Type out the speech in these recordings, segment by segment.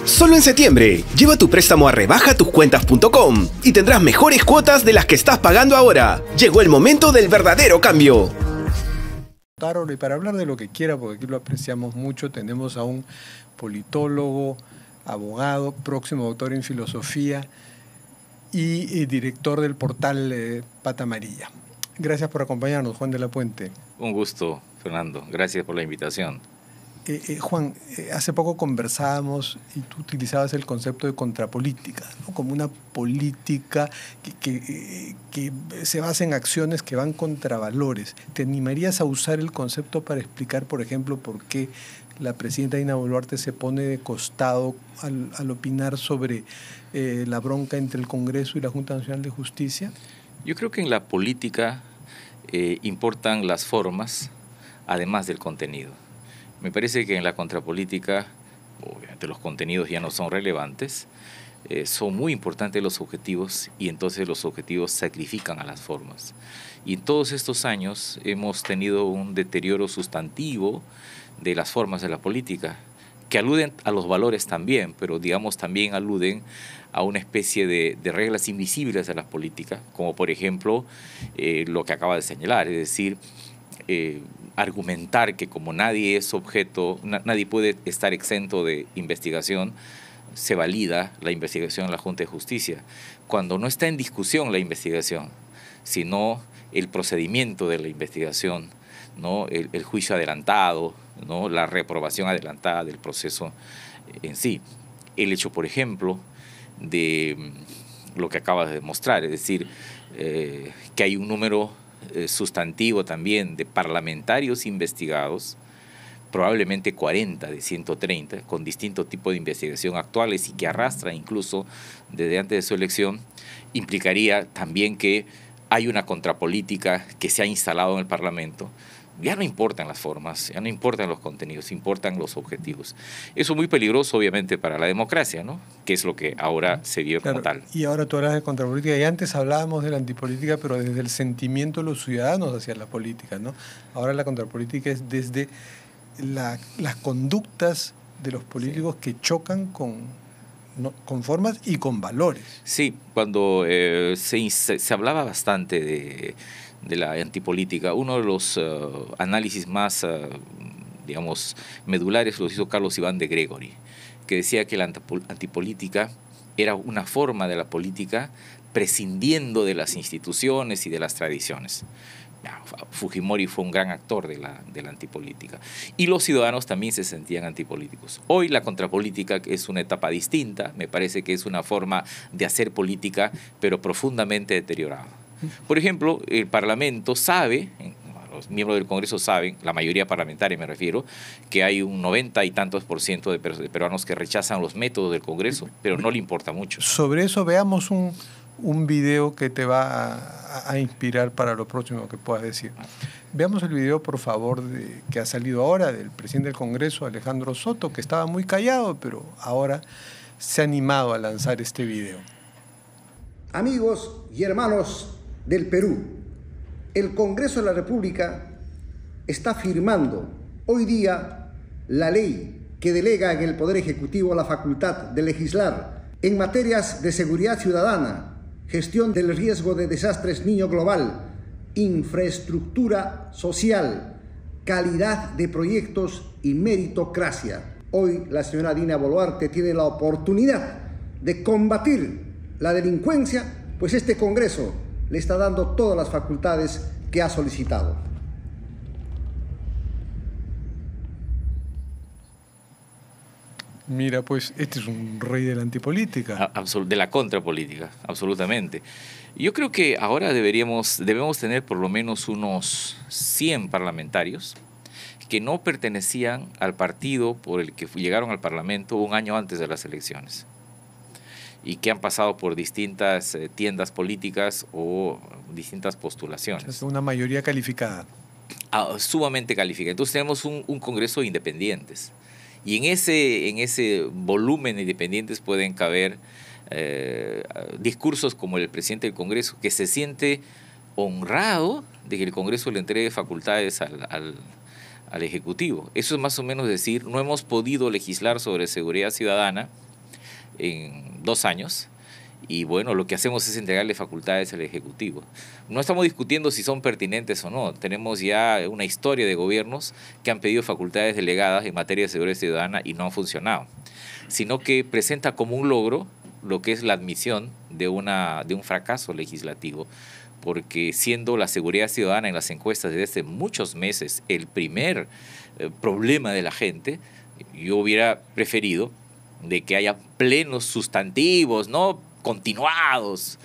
Solo en septiembre, lleva tu préstamo a rebajatuscuentas.com y tendrás mejores cuotas de las que estás pagando ahora. Llegó el momento del verdadero cambio. Y para hablar de lo que quiera, porque aquí lo apreciamos mucho, tenemos a un politólogo, abogado, próximo doctor en filosofía y director del portal Pata Amarilla. Gracias por acompañarnos, Juan de la Puente. Un gusto, Fernando. Gracias por la invitación. Juan, hace poco conversábamos y tú utilizabas el concepto de contrapolítica, ¿no? Como una política que se basa en acciones que van contra valores. ¿Te animarías a usar el concepto para explicar, por ejemplo, por qué la presidenta Dina Boluarte se pone de costado al opinar sobre la bronca entre el Congreso y la Junta Nacional de Justicia? Yo creo que en la política importan las formas, además del contenido. Me parece que en la contrapolítica, obviamente los contenidos ya no son relevantes, son muy importantes los objetivos y entonces los objetivos sacrifican a las formas. Y en todos estos años hemos tenido un deterioro sustantivo de las formas de la política, que aluden a los valores también, pero digamos también aluden a una especie de reglas invisibles de la política, como por ejemplo lo que acaba de señalar, es decir, argumentar que como nadie es objeto, nadie puede estar exento de investigación, se valida la investigación en la Junta de Justicia, cuando no está en discusión la investigación, sino el procedimiento de la investigación, ¿no? El juicio adelantado, ¿no? La reprobación adelantada del proceso en sí. El hecho, por ejemplo, de lo que acabas de demostrar, es decir, que hay un número sustantivo también de parlamentarios investigados, probablemente 40 de 130, con distinto tipo de investigación actuales y que arrastra incluso desde antes de su elección, implicaría también que hay una contrapolítica que se ha instalado en el Parlamento. Ya no importan las formas, ya no importan los contenidos, importan los objetivos. Eso es muy peligroso, obviamente, para la democracia, ¿no? Que es lo que ahora se vio como tal. Y ahora tú hablas de contrapolítica, y antes hablábamos de la antipolítica, pero desde el sentimiento de los ciudadanos hacia la política, ¿no? Ahora la contrapolítica es desde las conductas de los políticos que chocan con formas y con valores. Sí, cuando se hablaba bastante de la antipolítica, uno de los análisis más, digamos, medulares los hizo Carlos Iván de Gregory, que decía que la antipolítica era una forma de la política prescindiendo de las instituciones y de las tradiciones. Fujimori fue un gran actor de la antipolítica. Y los ciudadanos también se sentían antipolíticos. Hoy la contrapolítica es una etapa distinta, me parece que es una forma de hacer política, pero profundamente deteriorada. Por ejemplo, el Parlamento sabe, los miembros del Congreso saben, la mayoría parlamentaria me refiero, que hay un 90 y tantos % de peruanos que rechazan los métodos del Congreso, pero no le importa mucho. Sobre eso veamos un video que te va a inspirar para lo próximo que puedas decir. Veamos el video, por favor, que ha salido ahora del presidente del Congreso, Alejandro Soto, que estaba muy callado, pero ahora se ha animado a lanzar este video. Amigos y hermanos del Perú, el Congreso de la República está firmando hoy día la ley que delega en el Poder Ejecutivo la facultad de legislar en materias de seguridad ciudadana, gestión del riesgo de desastres niño global, infraestructura social, calidad de proyectos y meritocracia. Hoy la señora Dina Boluarte tiene la oportunidad de combatir la delincuencia, pues este Congreso le está dando todas las facultades que ha solicitado. Mira, pues este es un rey de la antipolítica. De la contrapolítica, absolutamente. Yo creo que ahora debemos tener por lo menos unos 100 parlamentarios que no pertenecían al partido por el que llegaron al Parlamento un año antes de las elecciones y que han pasado por distintas tiendas políticas o distintas postulaciones. Es una mayoría calificada. Sumamente calificada. Entonces tenemos un Congreso de independientes. Y en ese volumen de independientes pueden caber discursos como el presidente del Congreso, que se siente honrado de que el Congreso le entregue facultades al Ejecutivo. Eso es más o menos decir, no hemos podido legislar sobre seguridad ciudadana en 2 años, y bueno, lo que hacemos es entregarle facultades al Ejecutivo. No estamos discutiendo si son pertinentes o no. Tenemos ya una historia de gobiernos que han pedido facultades delegadas en materia de seguridad ciudadana y no han funcionado, sino que presenta como un logro lo que es la admisión de un fracaso legislativo, porque siendo la seguridad ciudadana en las encuestas desde hace muchos meses el primer problema de la gente, yo hubiera preferido de que haya plenos sustantivos, ¿no?, continuados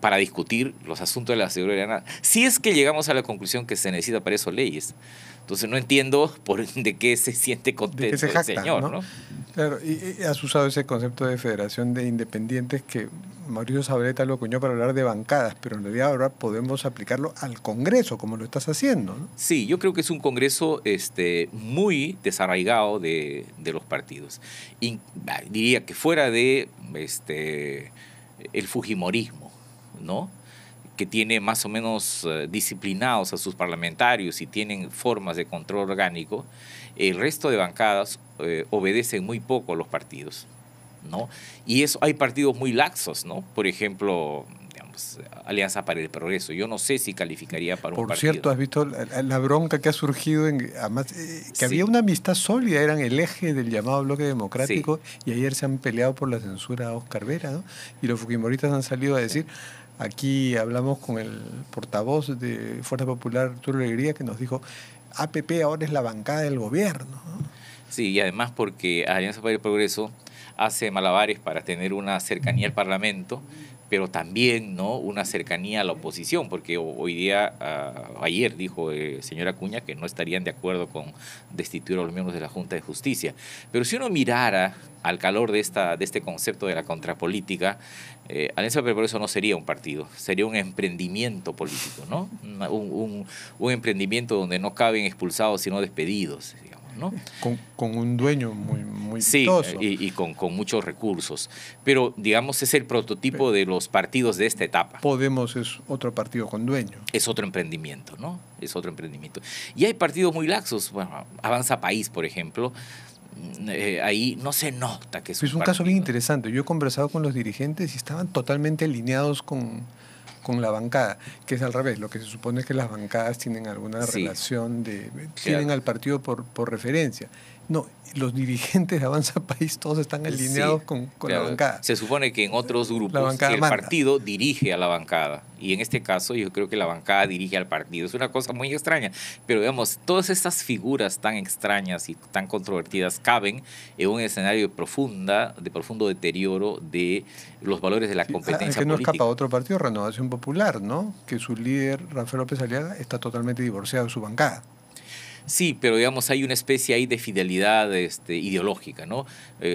para discutir los asuntos de la seguridad ciudadana, si es que llegamos a la conclusión que se necesita para eso leyes. Entonces no entiendo de qué se siente contento se jacta, el señor, ¿no? Claro, y has usado ese concepto de federación de independientes que Mauricio Zabaleta lo acuñó para hablar de bancadas, pero en realidad ahora podemos aplicarlo al Congreso, como lo estás haciendo, ¿no? Sí, yo creo que es un Congreso muy desarraigado de los partidos. Y diría que fuera de el fujimorismo, ¿no?, que tiene más o menos disciplinados a sus parlamentarios y tienen formas de control orgánico, el resto de bancadas obedecen muy poco a los partidos, ¿no? Y eso, hay partidos muy laxos, ¿no? Por ejemplo, digamos, Alianza para el Progreso. Yo no sé si calificaría para un partido. Por cierto, has visto la bronca que ha surgido, además, que había una amistad sólida, eran el eje del llamado bloque democrático, y ayer se han peleado por la censura a Oscar Vera, ¿no? Y los fujimoristas han salido a decir... Aquí hablamos con el portavoz de Fuerza Popular, Arturo Alegría, que nos dijo, APP ahora es la bancada del gobierno, ¿no? Sí, y además porque Alianza para el Progreso hace malabares para tener una cercanía al Parlamento, pero también, ¿no?, una cercanía a la oposición, porque hoy día, ayer dijo el señor Acuña que no estarían de acuerdo con destituir a los miembros de la Junta de Justicia. Pero si uno mirara al calor de este concepto de la contrapolítica, Alianza para el Progreso no sería un partido, sería un emprendimiento político, ¿no? Un emprendimiento donde no caben expulsados sino despedidos, digamos, ¿no? Con un dueño muy sí, vistoso. y con muchos recursos. Pero, digamos, es el prototipo de los partidos de esta etapa. Podemos es otro partido con dueño. Es otro emprendimiento, ¿no? Es otro emprendimiento. Y hay partidos muy laxos. Bueno, Avanza País, por ejemplo, ahí no se nota que es un caso bien interesante. Yo he conversado con los dirigentes y estaban totalmente alineados con la bancada, que es al revés. Lo que se supone es que las bancadas tienen alguna relación tienen al partido por referencia. No, los dirigentes de Avanza País todos están alineados con la bancada. Se supone que en otros grupos el partido dirige a la bancada, y en este caso yo creo que la bancada dirige al partido. Es una cosa muy extraña, pero digamos, todas estas figuras tan extrañas y tan controvertidas caben en un escenario de profundo deterioro de los valores de la competencia que no política. escapa otro partido, Renovación Popular, ¿no?, que su líder, Rafael López Aliaga, está totalmente divorciado de su bancada. Sí, pero digamos hay una especie ahí de fidelidad ideológica, ¿no?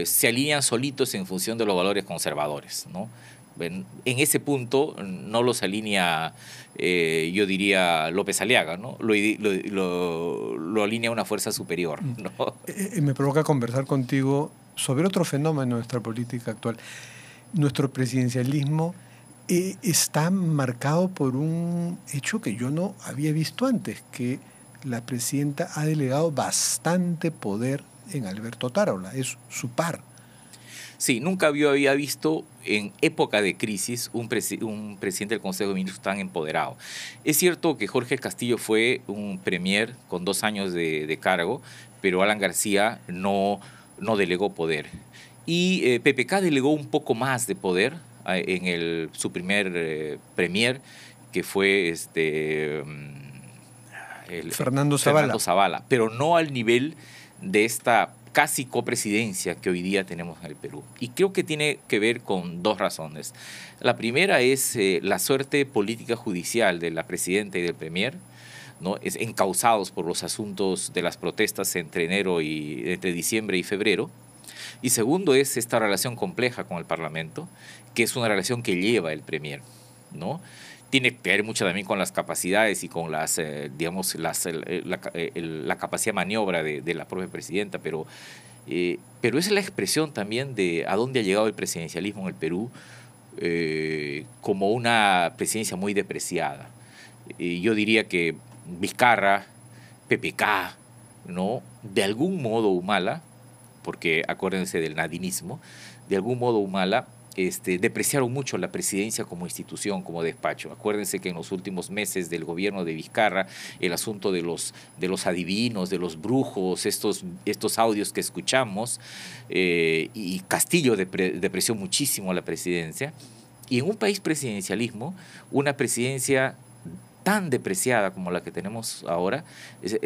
Se alinean solitos en función de los valores conservadores, ¿no? En ese punto no los alinea, yo diría, López Aliaga, ¿no? Lo alinea una fuerza superior, ¿no? Me provoca conversar contigo sobre otro fenómeno de nuestra política actual. Nuestro presidencialismo está marcado por un hecho que yo no había visto antes, que la presidenta ha delegado bastante poder en Alberto Otárola, es su par. Sí, nunca había visto en época de crisis un presidente del Consejo de Ministros tan empoderado. Es cierto que Jorge Castillo fue un premier con 2 años de cargo, pero Alan García no delegó poder. Y PPK delegó un poco más de poder en su primer premier, que fue Fernando Zavala, pero no al nivel de esta casi copresidencia que hoy día tenemos en el Perú. Y creo que tiene que ver con 2 razones. La primera es la suerte política judicial de la presidenta y del premier, ¿no? Encausados por los asuntos de las protestas entre diciembre y febrero. Y segundo es esta relación compleja con el Parlamento, que es una relación que lleva el premier, ¿no? Tiene que ver mucho también con las capacidades y con la capacidad de maniobra de la propia presidenta, pero es la expresión también de a dónde ha llegado el presidencialismo en el Perú, como una presidencia muy depreciada. Yo diría que Vizcarra, PPK, ¿no? De algún modo Humala, porque acuérdense del nadinismo, de algún modo Humala, depreciaron mucho la presidencia como institución, como despacho. Acuérdense que en los últimos meses del gobierno de Vizcarra, el asunto de los adivinos, de los brujos, estos audios que escuchamos, y Castillo depreció muchísimo la presidencia. Y en un país presidencialismo, una presidencia tan depreciada como la que tenemos ahora,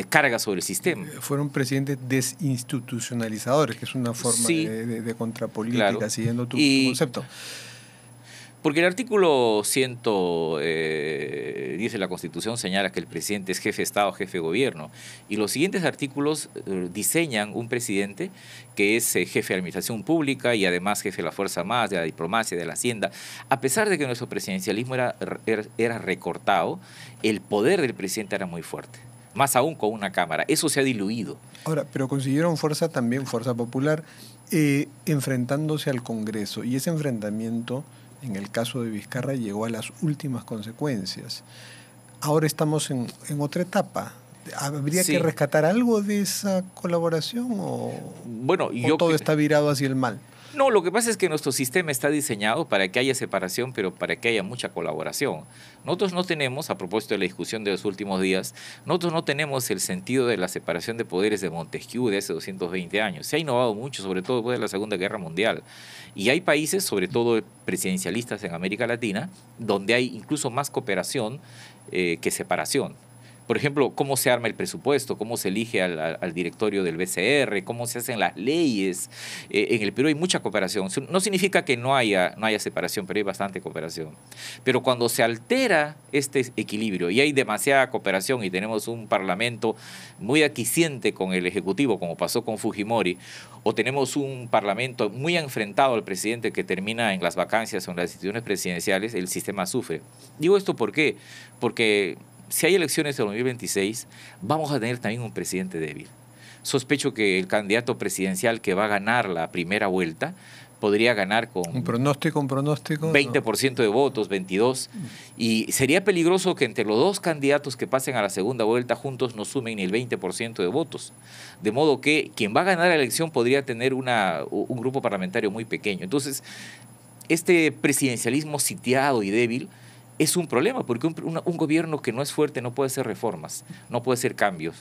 carga sobre el sistema. Fueron presidentes desinstitucionalizadores, que es una forma sí, de contrapolítica, claro, siguiendo tu concepto. Porque el artículo 110 de la Constitución señala que el presidente es jefe de Estado, jefe de gobierno. Y los siguientes artículos diseñan un presidente que es jefe de la administración pública y además jefe de la Fuerza Armada, de la diplomacia, de la Hacienda. A pesar de que nuestro presidencialismo era recortado, el poder del presidente era muy fuerte. Más aún con una Cámara. Eso se ha diluido. Ahora, pero consiguieron fuerza también, fuerza popular, enfrentándose al Congreso. Y ese enfrentamiento, en el caso de Vizcarra, llegó a las últimas consecuencias. Ahora estamos en otra etapa. ¿Habría que rescatar algo de esa colaboración o todo está virado hacia el mal? No, lo que pasa es que nuestro sistema está diseñado para que haya separación, pero para que haya mucha colaboración. Nosotros no tenemos, a propósito de la discusión de los últimos días, nosotros no tenemos el sentido de la separación de poderes de Montesquieu de hace 220 años. Se ha innovado mucho, sobre todo después de la Segunda Guerra Mundial. Y hay países, sobre todo presidencialistas en América Latina, donde hay incluso más cooperación que separación. Por ejemplo, cómo se arma el presupuesto, cómo se elige al directorio del BCR, cómo se hacen las leyes. En el Perú hay mucha cooperación. No significa que no haya separación, pero hay bastante cooperación. Pero cuando se altera este equilibrio y hay demasiada cooperación y tenemos un parlamento muy aquiescente con el Ejecutivo, como pasó con Fujimori, o tenemos un parlamento muy enfrentado al presidente que termina en las vacancias o en las instituciones presidenciales, el sistema sufre. Digo esto ¿por qué? Porque si hay elecciones en 2026, vamos a tener también un presidente débil. Sospecho que el candidato presidencial que va a ganar la primera vuelta podría ganar con un pronóstico 20% de votos, 22%. Y sería peligroso que entre los dos candidatos que pasen a la segunda vuelta juntos no sumen ni el 20% de votos. De modo que quien va a ganar la elección podría tener un grupo parlamentario muy pequeño. Entonces, este presidencialismo sitiado y débil es un problema, porque un gobierno que no es fuerte no puede hacer reformas, no puede hacer cambios.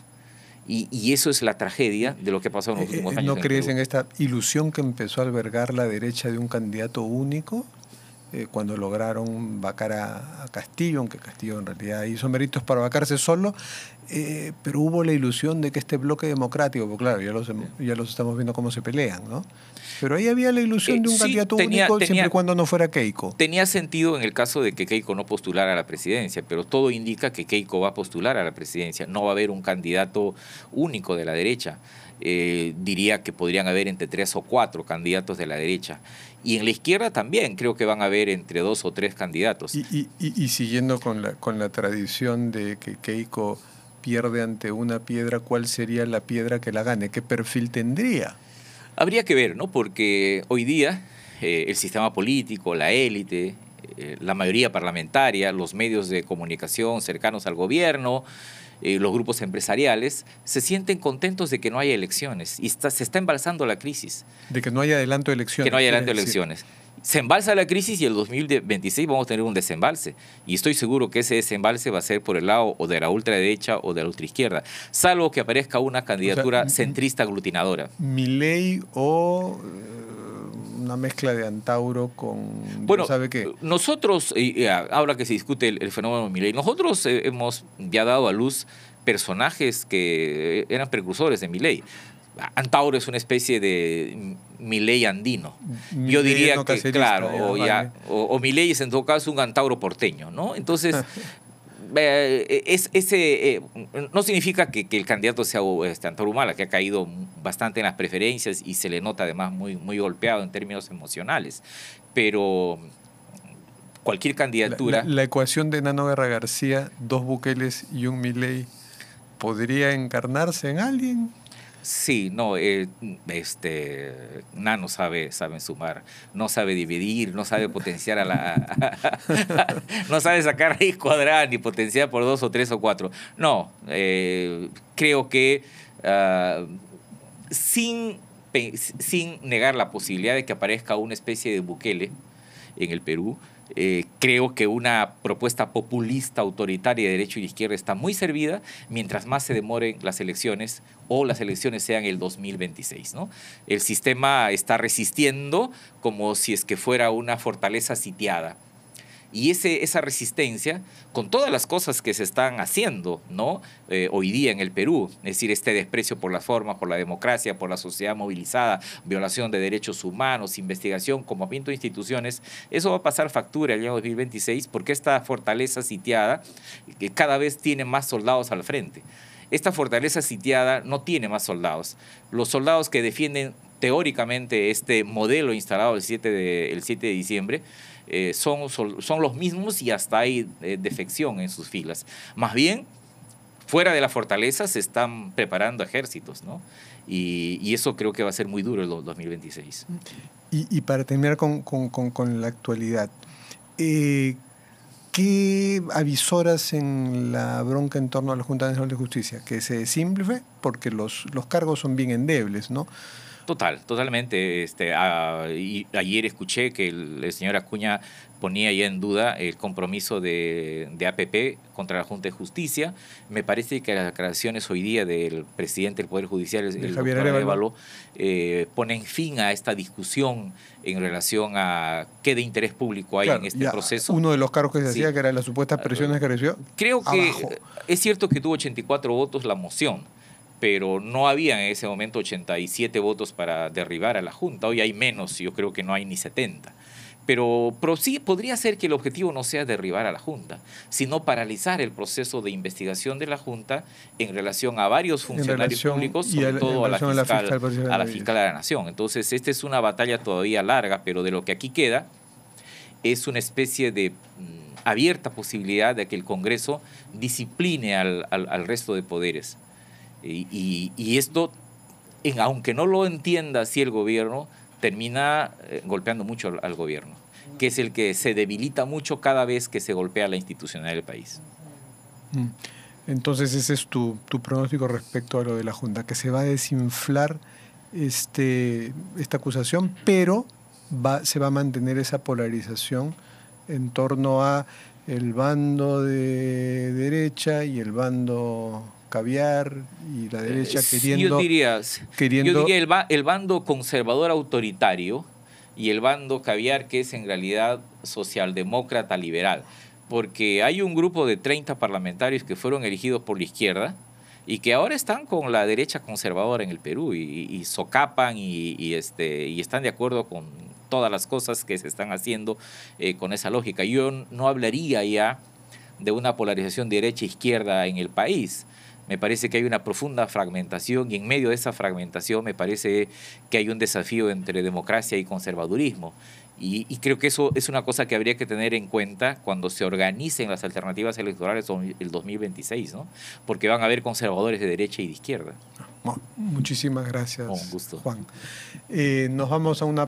Y eso es la tragedia de lo que ha pasado en los últimos años. ¿No crees en esta ilusión que empezó a albergar la derecha de un candidato único cuando lograron vacar a Castillo, aunque Castillo en realidad hizo méritos para vacarse solo, pero hubo la ilusión de que este bloque democrático, porque claro, ya los estamos viendo cómo se pelean, ¿no? Pero ahí había la ilusión de un candidato único siempre y cuando no fuera Keiko. Tenía sentido en el caso de que Keiko no postulara a la presidencia, pero todo indica que Keiko va a postular a la presidencia. No va a haber un candidato único de la derecha. Diría que podrían haber entre 3 o 4 candidatos de la derecha. Y en la izquierda también creo que van a haber entre 2 o 3 candidatos. Y siguiendo con la tradición de que Keiko pierde ante una piedra, ¿cuál sería la piedra que la gane? ¿Qué perfil tendría? Habría que ver, ¿no? Porque hoy día el sistema político, la élite, la mayoría parlamentaria, los medios de comunicación cercanos al gobierno, los grupos empresariales, se sienten contentos de que no haya elecciones y se está embalsando la crisis. De que no haya adelanto de elecciones. Que no haya adelanto de elecciones. Se embalsa la crisis y el 2026 vamos a tener un desembalse. Y estoy seguro que ese desembalse va a ser por el lado o de la ultraderecha o de la ultraizquierda, salvo que aparezca una candidatura centrista aglutinadora. Milei o una mezcla de Antauro con... Bueno, ¿sabe qué? Nosotros, ahora que se discute el fenómeno de Milei, nosotros hemos ya dado a luz personajes que eran precursores de Milei. Antauro es una especie de Milei andino. Yo diría que, claro, o Milei es en todo caso un Antauro porteño, ¿no? Entonces, no significa que el candidato sea Antauro Humala, que ha caído bastante en las preferencias y se le nota además muy, muy golpeado en términos emocionales. Pero cualquier candidatura... La ecuación de Nano Guerra García, 2 Bukeles y un Milei, ¿podría encarnarse en alguien? Sí, no, Nano sabe sumar, no sabe dividir, no sabe potenciar no sabe sacar raíz cuadrada ni potenciar por 2 o 3 o 4. No, creo que sin negar la posibilidad de que aparezca una especie de Bukele en el Perú. Creo que una propuesta populista, autoritaria de derecha y de izquierda está muy servida mientras más se demoren las elecciones o las elecciones sean el 2026, ¿no? El sistema está resistiendo como si es que fuera una fortaleza sitiada. Y esa resistencia, con todas las cosas que se están haciendo, ¿no? Hoy día en el Perú, es decir, este desprecio por las formas, por la democracia, por la sociedad movilizada, violación de derechos humanos, investigación, compromiso de instituciones, eso va a pasar factura el año 2026 porque esta fortaleza sitiada que cada vez tiene más soldados al frente. Esta fortaleza sitiada no tiene más soldados. Los soldados que defienden teóricamente este modelo instalado el 7 de diciembre, son los mismos y hasta hay defección en sus filas. Más bien, fuera de la fortaleza se están preparando ejércitos, ¿no? Y eso creo que va a ser muy duro el 2026. Y para terminar con la actualidad, ¿qué avisoras en la bronca en torno a la Junta Nacional de Justicia? Que se desinfle porque los cargos son bien endebles, ¿no? Totalmente. Y ayer escuché que el señor Acuña ponía ya en duda el compromiso de APP contra la Junta de Justicia. Me parece que las declaraciones hoy día del presidente del Poder Judicial, el Javier doctor Arévalo, ponen fin a esta discusión en relación a qué de interés público hay en este proceso. Uno de los cargos que se hacía, que eran las supuestas presiones que recibió, creo que abajo. Es cierto que tuvo 84 votos la moción, pero no había en ese momento 87 votos para derribar a la Junta. Hoy hay menos, yo creo que no hay ni 70. Pero sí podría ser que el objetivo no sea derribar a la Junta, sino paralizar el proceso de investigación de la Junta en relación a varios funcionarios públicos, sobre todo a la fiscal de la Nación. Entonces, esta es una batalla todavía larga, pero de lo que aquí queda es una especie de abierta posibilidad de que el Congreso discipline al resto de poderes. Y esto, aunque no lo entienda así el gobierno, termina golpeando mucho al gobierno, que es el que se debilita mucho cada vez que se golpea la institucionalidad del país. Entonces ese es tu pronóstico respecto a lo de la Junta, que se va a desinflar esta acusación, pero se va a mantener esa polarización en torno a el bando de derecha y el bando caviar y la derecha queriendo... Yo diría el bando conservador autoritario y el bando caviar, que es en realidad socialdemócrata liberal, porque hay un grupo de 30 parlamentarios que fueron elegidos por la izquierda y que ahora están con la derecha conservadora en el Perú y socapan y están de acuerdo con todas las cosas que se están haciendo con esa lógica. Yo no hablaría ya de una polarización derecha-izquierda en el país. Me parece que hay una profunda fragmentación y en medio de esa fragmentación me parece que hay un desafío entre democracia y conservadurismo. Y creo que eso es una cosa que habría que tener en cuenta cuando se organicen las alternativas electorales el 2026, ¿no? Porque van a haber conservadores de derecha y de izquierda. Muchísimas gracias, Un gusto. Juan. Nos vamos a una